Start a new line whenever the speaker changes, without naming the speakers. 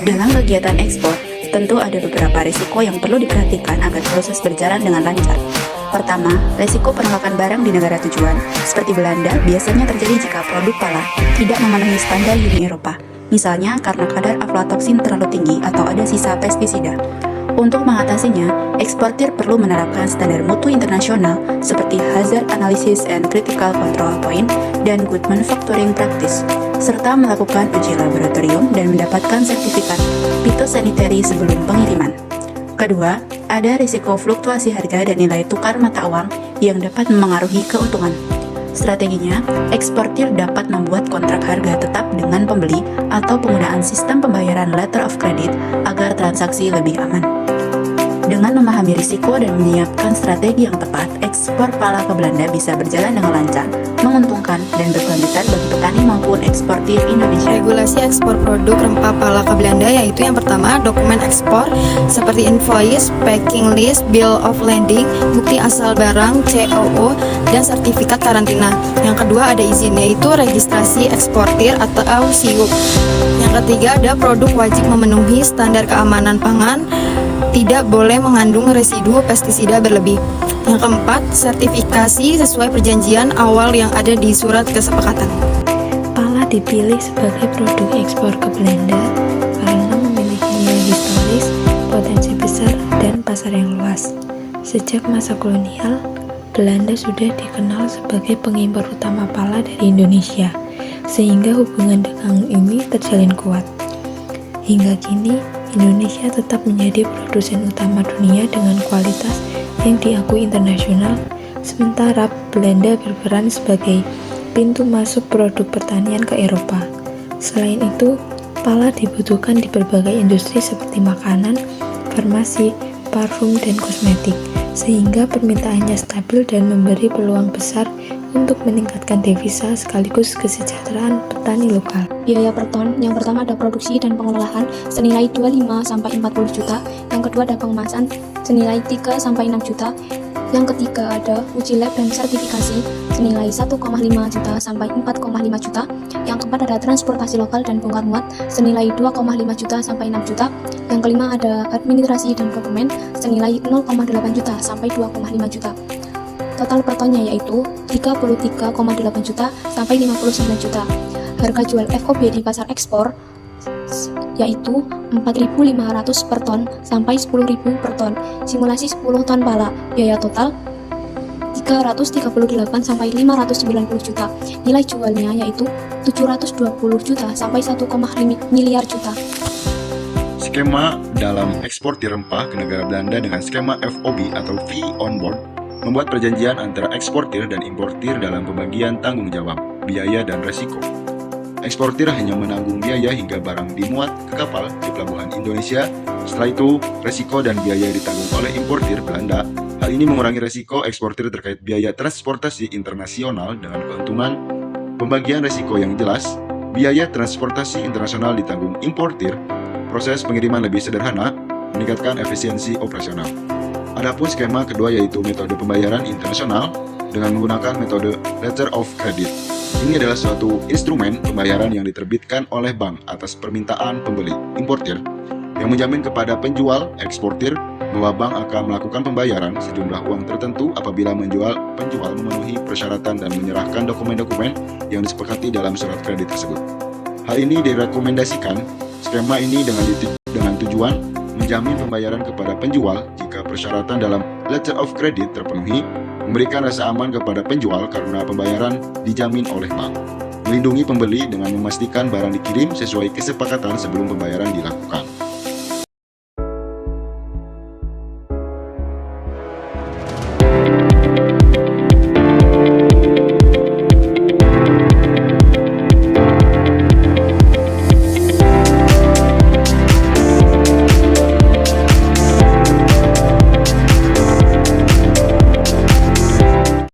Dalam kegiatan ekspor, tentu ada beberapa risiko yang perlu diperhatikan agar proses berjalan dengan lancar. Pertama, risiko penolakan barang di negara tujuan, seperti Belanda, biasanya terjadi jika produk pala tidak memenuhi standar Uni Eropa, misalnya karena kadar aflatoksin terlalu tinggi atau ada sisa pestisida. Untuk mengatasinya, eksportir perlu menerapkan standar mutu internasional seperti Hazard Analysis and Critical Control Point dan Good Manufacturing Practice, serta melakukan uji laboratorium dan mendapatkan sertifikat phytosanitary sebelum pengiriman. Kedua, ada risiko fluktuasi harga dan nilai tukar mata uang yang dapat memengaruhi keuntungan. Strateginya, eksportir dapat membuat kontrak harga tetap dengan pembeli atau penggunaan sistem pembayaran letter of credit agar transaksi lebih aman. Dengan memahami risiko dan menyiapkan strategi yang tepat, ekspor pala ke Belanda bisa berjalan dengan lancar, menguntungkan, dan berkelanjutan bagi petani maupun eksportir Indonesia.
Regulasi ekspor produk rempah pala ke Belanda yaitu yang pertama, dokumen ekspor seperti invoice, packing list, bill of lading, bukti asal barang, COO, dan sertifikat karantina. Yang kedua ada izin yaitu registrasi eksportir atau SIUP. Yang ketiga ada produk wajib memenuhi standar keamanan pangan, tidak boleh mengandung residu pestisida berlebih. Yang keempat, sertifikasi sesuai perjanjian awal yang ada di surat kesepakatan.
Pala dipilih sebagai produk ekspor ke Belanda karena memiliki nilai historis, potensi besar, dan pasar yang luas. Sejak masa kolonial, Belanda sudah dikenal sebagai pengimpor utama pala dari Indonesia, sehingga hubungan dagang ini terjalin kuat. Hingga kini, Indonesia tetap menjadi produsen utama dunia dengan kualitas yang diakui internasional, sementara Belanda berperan sebagai pintu masuk produk pertanian ke Eropa. Selain itu, pala dibutuhkan di berbagai industri seperti makanan, farmasi, parfum, dan kosmetik, sehingga permintaannya stabil dan memberi peluang besar untuk meningkatkan devisa sekaligus kesejahteraan petani lokal.
Biaya per ton, yang pertama ada produksi dan pengelolaan senilai 25-40 juta, yang kedua ada pengemasan senilai 3-6 juta, yang ketiga ada uji lab dan sertifikasi senilai 1,5 juta sampai 4,5 juta, yang keempat ada transportasi lokal dan bongkar muat senilai 2,5 juta sampai 6 juta, yang kelima ada administrasi dan dokumen senilai 0,8 juta sampai 2,5 juta. Total per tonnya yaitu 33,8 juta sampai 59 juta. Harga jual FOB di pasar ekspor yaitu 4.500 per ton sampai 10.000 per ton. Simulasi 10 ton pala, biaya total 338 sampai 590 juta. Nilai jualnya yaitu 720 juta sampai 1,5 miliar juta.
Skema dalam ekspor rempah ke negara Belanda dengan skema FOB atau Fee on Board membuat perjanjian antara eksportir dan importir dalam pembagian tanggung jawab, biaya, dan resiko. Eksportir hanya menanggung biaya hingga barang dimuat ke kapal di pelabuhan Indonesia. Setelah itu, resiko dan biaya ditanggung oleh importir Belanda. Hal ini mengurangi resiko eksportir terkait biaya transportasi internasional dengan keuntungan pembagian resiko yang jelas. Biaya transportasi internasional ditanggung importir. Proses pengiriman lebih sederhana, meningkatkan efisiensi operasional. Adapun skema kedua yaitu metode pembayaran internasional dengan menggunakan metode letter of credit. Ini adalah suatu instrumen pembayaran yang diterbitkan oleh bank atas permintaan pembeli, importir, yang menjamin kepada penjual, eksportir, bahwa bank akan melakukan pembayaran sejumlah uang tertentu apabila penjual memenuhi persyaratan dan menyerahkan dokumen-dokumen yang disepakati dalam surat kredit tersebut. Hal ini direkomendasikan skema ini dengan tujuan menjamin pembayaran kepada penjual jika persyaratan dalam letter of credit terpenuhi, memberikan rasa aman kepada penjual karena pembayaran dijamin oleh bank, melindungi pembeli dengan memastikan barang dikirim sesuai kesepakatan sebelum pembayaran dilakukan.